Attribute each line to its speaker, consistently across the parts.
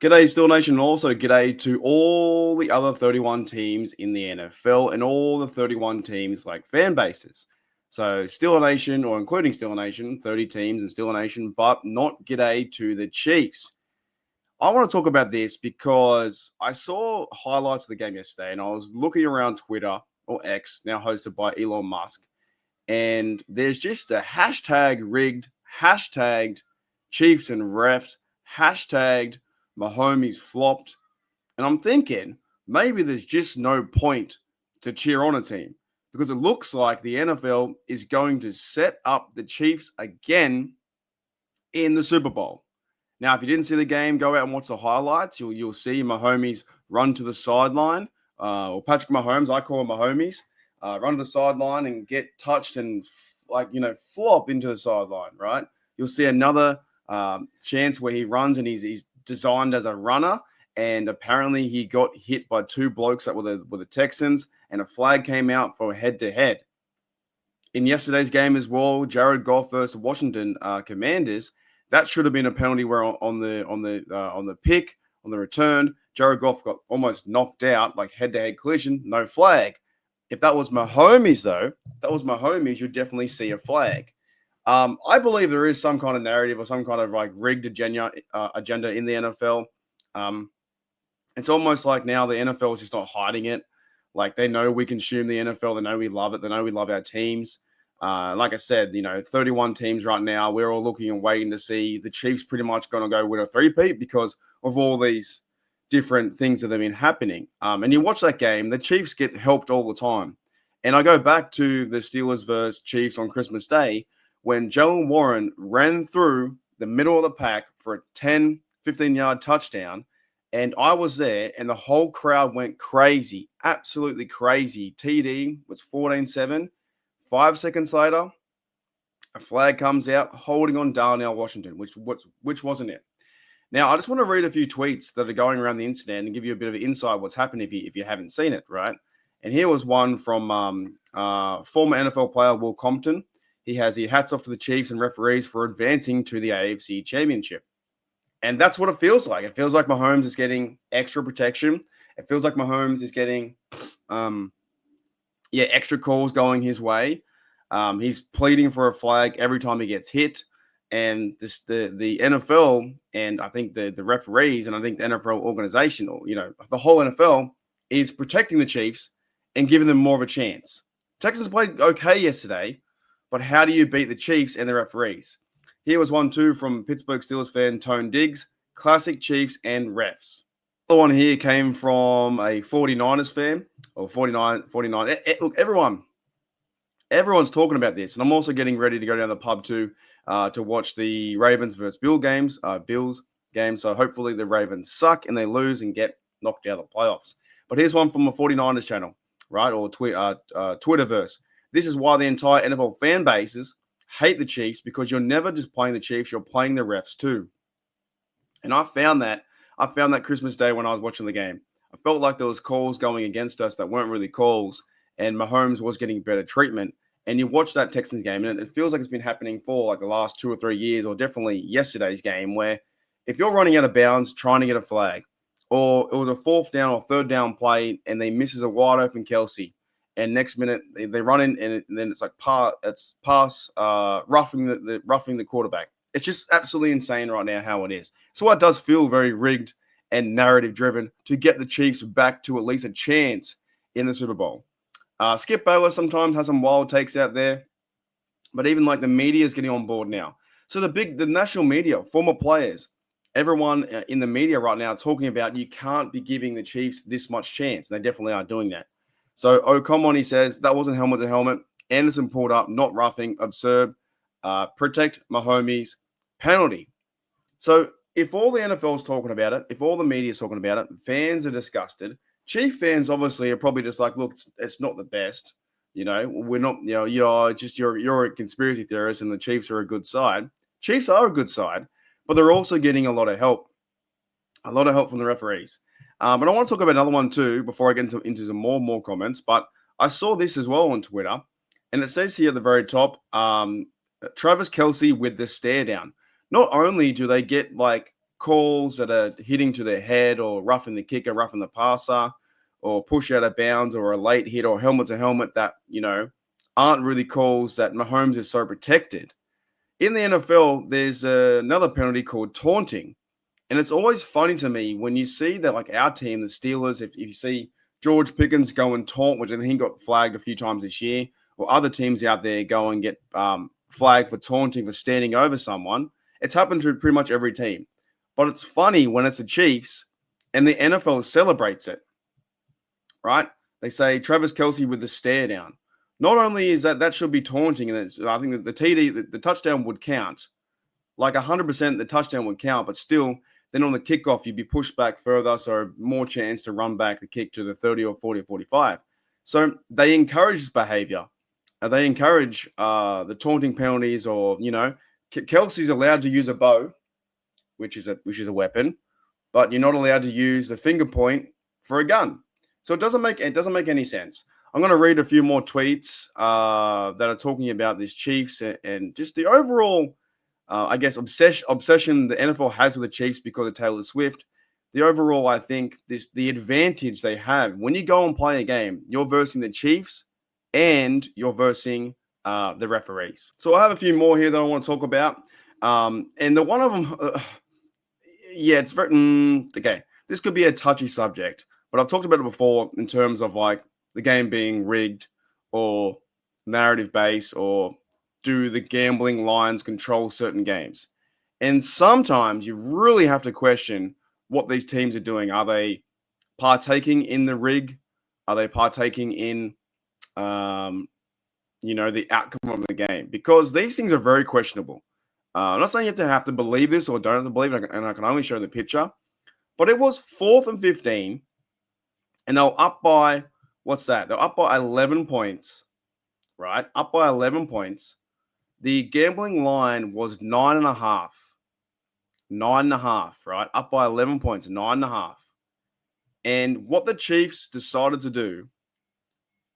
Speaker 1: G'day, Still Nation, and also g'day to all the other 31 teams in the NFL and all the 31 teams like fan bases. So, Still Nation, or including Still Nation, 30 teams in Still Nation, but not g'day to the Chiefs. I want to talk about this because I saw highlights of the game yesterday and I was looking around Twitter or X, now hosted by Elon Musk, and there's just a hashtag rigged, hashtagged Chiefs and refs, hashtagged Mahomes flopped. And I'm thinking maybe there's just no point to cheer on a team because it looks like the NFL is going to set up the Chiefs again in the Super Bowl. Now, if you didn't see the game, go out and watch the highlights. You'll see Mahomes run to the sideline, or Patrick Mahomes, I call him Mahomes, run to the sideline and get touched and flop into the sideline. Right? You'll see another chance where he runs and he's designed as a runner, and apparently he got hit by two blokes that were the Texans, and a flag came out for head-to-head. In yesterday's game as well, Jared Goff versus Washington Commanders, that should have been a penalty where on the pick, on the return, Jared Goff got almost knocked out, like head-to-head collision, no flag. If that was Mahomes, though, you'd definitely see a flag. I believe there is some kind of narrative or some kind of like rigged agenda in the NFL. It's almost like now the NFL is just not hiding it. Like they know we consume the NFL. They know we love it. They know we love our teams. Like I said, 31 teams right now. We're all looking and waiting to see the Chiefs pretty much going to go win a three-peat because of all these different things that have been happening. And you watch that game, the Chiefs get helped all the time. And I go back to the Steelers versus Chiefs on Christmas Day when Jalen Warren ran through the middle of the pack for a 10, 15-yard touchdown. And I was there, and the whole crowd went crazy, absolutely crazy. TD was 14-7. 5 seconds later, a flag comes out holding on Darnell Washington, which wasn't it. Now, I just want to read a few tweets that are going around the internet and give you a bit of insight what's happened if you haven't seen it, right? And here was one from former NFL player Will Compton. He has the hats off to the Chiefs and referees for advancing to the AFC Championship. And that's what it feels like. It feels like Mahomes is getting extra protection. It feels like Mahomes is getting extra calls going his way. He's pleading for a flag every time he gets hit. And the NFL and I think the referees and I think the NFL organization, or the whole NFL is protecting the Chiefs and giving them more of a chance. Texans played okay yesterday, but how do you beat the Chiefs and the referees? Here was one too from Pittsburgh Steelers fan Tone Diggs, classic Chiefs and refs. The one here came from a 49ers fan, or 49. Look, everyone's talking about this, and I'm also getting ready to go down the pub to watch the Ravens versus Bills game. So hopefully the Ravens suck and they lose and get knocked out of the playoffs. But here's one from a 49ers channel, right, or Twitterverse. This is why the entire NFL fan bases hate the Chiefs, because you're never just playing the Chiefs, you're playing the refs too. And I found that Christmas Day when I was watching the game. I felt like there was calls going against us that weren't really calls, and Mahomes was getting better treatment. And you watch that Texans game, and it feels like it's been happening for like the last 2 or 3 years, or definitely yesterday's game, where if you're running out of bounds trying to get a flag, or it was a 4th down or 3rd down play, and they misses a wide open Kelsey, and next minute they run in, and then it's like pass roughing the quarterback. It's just absolutely insane right now how it is. So it does feel very rigged and narrative driven to get the Chiefs back to at least a chance in the Super Bowl. Skip Bayless sometimes has some wild takes out there, but even like the media is getting on board now. So the national media, former players, everyone in the media right now talking about you can't be giving the Chiefs this much chance. They definitely are doing that. So Ocomon, he says, that wasn't helmet to helmet. Anderson pulled up, not roughing, absurd. Protect Mahomes, penalty. So if all the NFL is talking about it, if all the media is talking about it, fans are disgusted. Chief fans obviously are probably just like, look, it's not the best. We're not, you're a conspiracy theorist and the Chiefs are a good side. Chiefs are a good side, but they're also getting a lot of help from the referees. But I want to talk about another one too before I get into some more comments. But I saw this as well on Twitter, and it says here at the very top, Travis Kelce with the stare down. Not only do they get like calls that are hitting to their head or roughing the kicker, roughing the passer, or push out of bounds or a late hit or helmet to helmet that, aren't really calls that Mahomes is so protected. In the NFL, there's another penalty called taunting. And it's always funny to me when you see that, like our team, the Steelers, if you see George Pickens go and taunt, which I think got flagged a few times this year, or other teams out there go and get flagged for taunting, for standing over someone. It's happened to pretty much every team. But it's funny when it's the Chiefs and the NFL celebrates it, right? They say Travis Kelce with the stare down. Not only is that should be taunting, and I think that the TD, the touchdown would count, like 100% the touchdown would count, but still, then on the kickoff, you'd be pushed back further, so more chance to run back the kick to the 30 or 40 or 45. So they encourage this behavior. They encourage the taunting penalties, or, Kelsey's allowed to use a bow, which is a weapon, but you're not allowed to use the finger point for a gun. So it doesn't make any sense. I'm going to read a few more tweets that are talking about this Chiefs and just the overall, obsession the NFL has with the Chiefs because of Taylor Swift. The overall, I think, the advantage they have when you go and play a game, you're versing the Chiefs and you're versing the referees. So I have a few more here that I want to talk about. And the one of them, it's very, okay. This could be a touchy subject, but I've talked about it before in terms of like the game being rigged or narrative based, or do the gambling lines control certain games? And sometimes you really have to question what these teams are doing. Are they partaking in the rig? Are they partaking in, the outcome of the game? Because these things are very questionable. I'm not saying you have to believe this or don't have to believe it, and I can only show the picture. But it was 4th and 15, and they were up by, what's that? They're up by 11 points, right? Up by 11 points. The gambling line was 9.5. 9.5, right? Up by 11 points, 9.5. And what the Chiefs decided to do,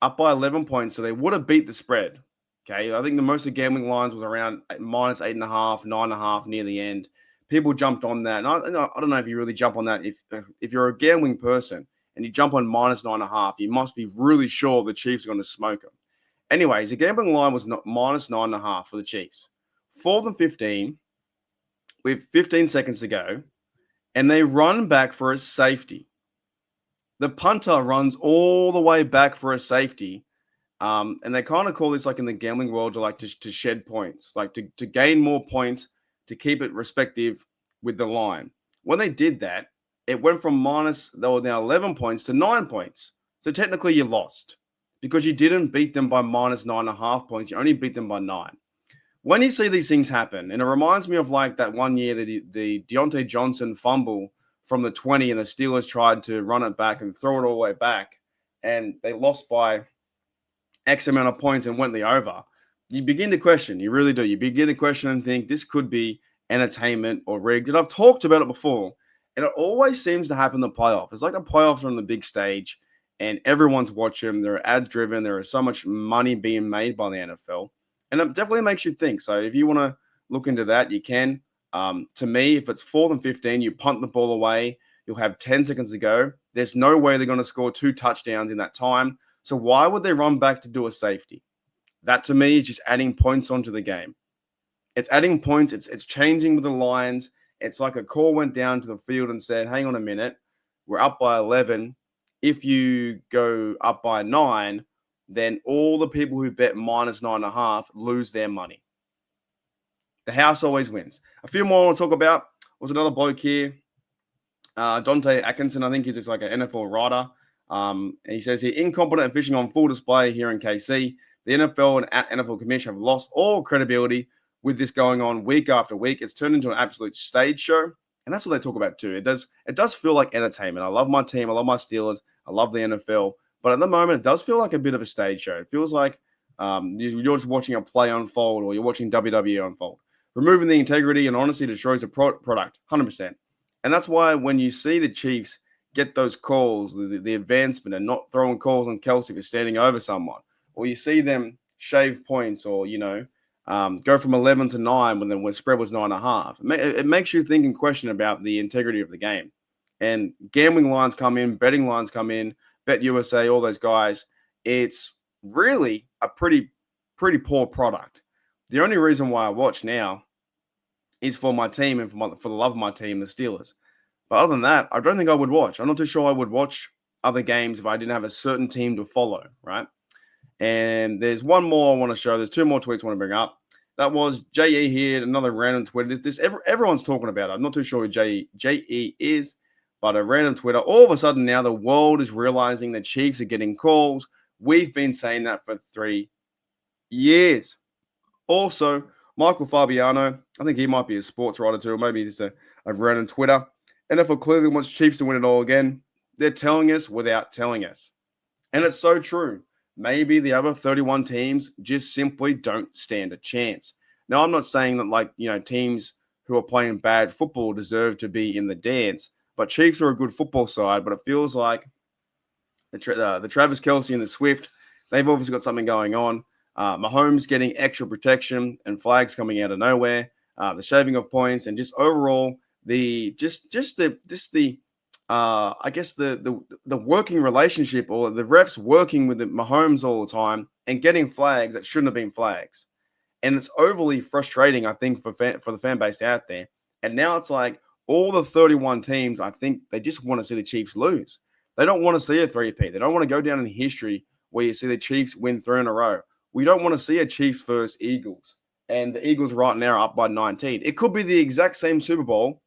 Speaker 1: up by 11 points, so they would have beat the spread. Okay, I think the most of the gambling lines was around minus 8.5, 9.5 near the end. People jumped on that. And I don't know if you really jump on that. If you're a gambling person and you jump on minus 9.5, you must be really sure the Chiefs are going to smoke them. Anyways, the gambling line was minus 9.5 for the Chiefs. 4th and 15, with 15 seconds to go, and they run back for a safety. The punter runs all the way back for a safety. And they kind of call this, like in the gambling world, to shed points, like to gain more points, to keep it respective with the line. When they did that, it went from they were now 11 points to 9 points. So technically you lost because you didn't beat them by minus 9.5 points. You only beat them by 9. When you see these things happen, and it reminds me of like that one year that the Deontay Johnson fumble from the 20 and the Steelers tried to run it back and throw it all the way back, and they lost by X amount of points and went the over. You begin to question. You really do. You begin to question and think this could be entertainment or rigged. And I've talked about it before, and it always seems to happen in the playoffs. It's like the playoffs are on the big stage, and everyone's watching. They're ads driven. There is so much money being made by the NFL, and it definitely makes you think. So if you want to look into that, you can. To me, if it's 4th and 15, you punt the ball away. You'll have 10 seconds to go. There's no way they're going to score 2 touchdowns in that time. So why would they run back to do a safety? That to me is just adding points onto the game. It's adding points. It's changing with the lines. It's like a call went down to the field and said, hang on a minute, we're up by 11. If you go up by 9, then all the people who bet minus 9.5 lose their money. The house always wins. A few more I want to talk about was another bloke here. Dante Atkinson, I think he's just like an NFL writer. And he says here, incompetent and fishing on full display here in KC. The NFL and NFL Commission have lost all credibility with this going on week after week. It's turned into an absolute stage show. And that's what they talk about too. It does feel like entertainment. I love my team. I love my Steelers. I love the NFL. But at the moment, it does feel like a bit of a stage show. It feels like you're just watching a play unfold, or you're watching WWE unfold. Removing the integrity and honesty destroys the product, 100%. And that's why when you see the Chiefs get those calls, the advancement, and not throwing calls on Kelce for standing over someone, or you see them shave points, or, go from 11 to 9 when the spread was 9.5. It makes you think and question about the integrity of the game. And gambling lines come in, betting lines come in, Bet USA, all those guys. It's really a pretty poor product. The only reason why I watch now is for my team and for the love of my team, the Steelers. But other than that, I don't think I would watch. I'm not too sure I would watch other games if I didn't have a certain team to follow, right? And there's one more I want to show. There's two more tweets I want to bring up. That was JE here, another random Twitter. Everyone's talking about it. I'm not too sure who JE is, but a random Twitter. All of a sudden now the world is realizing the Chiefs are getting calls. We've been saying that for 3 years. Also, Michael Fabiano, I think he might be a sports writer too, or maybe just a random Twitter. NFL clearly wants Chiefs to win it all again. They're telling us without telling us. And it's so true. Maybe the other 31 teams just simply don't stand a chance. Now, I'm not saying that, teams who are playing bad football deserve to be in the dance, but Chiefs are a good football side, but it feels like the Travis Kelce and the Swift, they've obviously got something going on. Mahomes getting extra protection and flags coming out of nowhere, the shaving of points, and just overall the working relationship, or the refs working with the Mahomes all the time and getting flags that shouldn't have been flags. And it's overly frustrating, I think, for the fan base out there. And now it's like all the 31 teams, I think they just want to see the Chiefs lose. They don't want to see a 3-peat. They don't want to go down in history where you see the Chiefs win 3 in a row. We don't want to see a Chiefs versus Eagles. And the Eagles right now are up by 19. It could be the exact same Super Bowl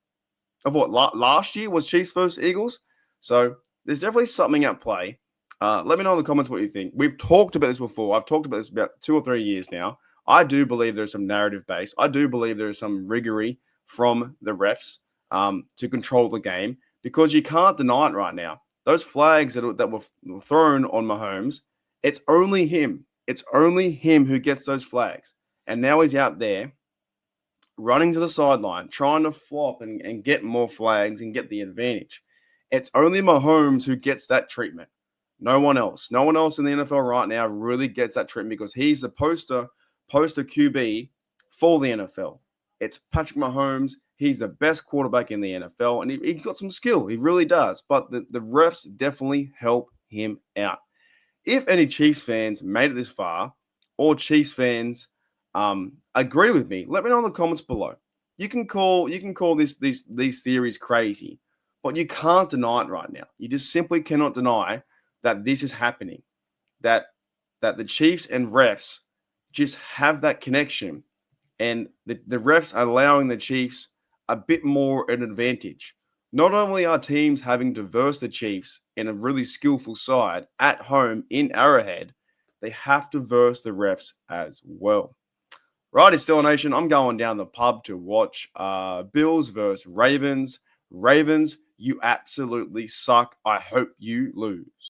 Speaker 1: of what last year was Chiefs versus Eagles. So there's definitely something at play. Let me know in the comments what you think. We've talked about this before. I've talked about this about 2 or 3 years now. I do believe there's some narrative base. I do believe there's some rigory from the refs to control the game, because you can't deny it right now. Those flags that were thrown on Mahomes, it's only him. It's only him who gets those flags. And now he's out there running to the sideline, trying to flop and get more flags and get the advantage. It's only Mahomes who gets that treatment. No one else. No one else in the NFL right now really gets that treatment, because he's the poster QB for the NFL. It's Patrick Mahomes. He's the best quarterback in the NFL, and he's got some skill. He really does. But the refs definitely help him out. If any Chiefs fans made it this far, or Chiefs fans agree with me, let me know in the comments below. You can call these theories crazy, but you can't deny it right now. You just simply cannot deny that this is happening. That the Chiefs and refs just have that connection, and the refs are allowing the Chiefs a bit more an advantage. Not only are teams having to verse the Chiefs in a really skillful side at home in Arrowhead, they have to verse the refs as well. Righty, Steeler Nation, I'm going down the pub to watch Bills versus Ravens. Ravens, you absolutely suck. I hope you lose.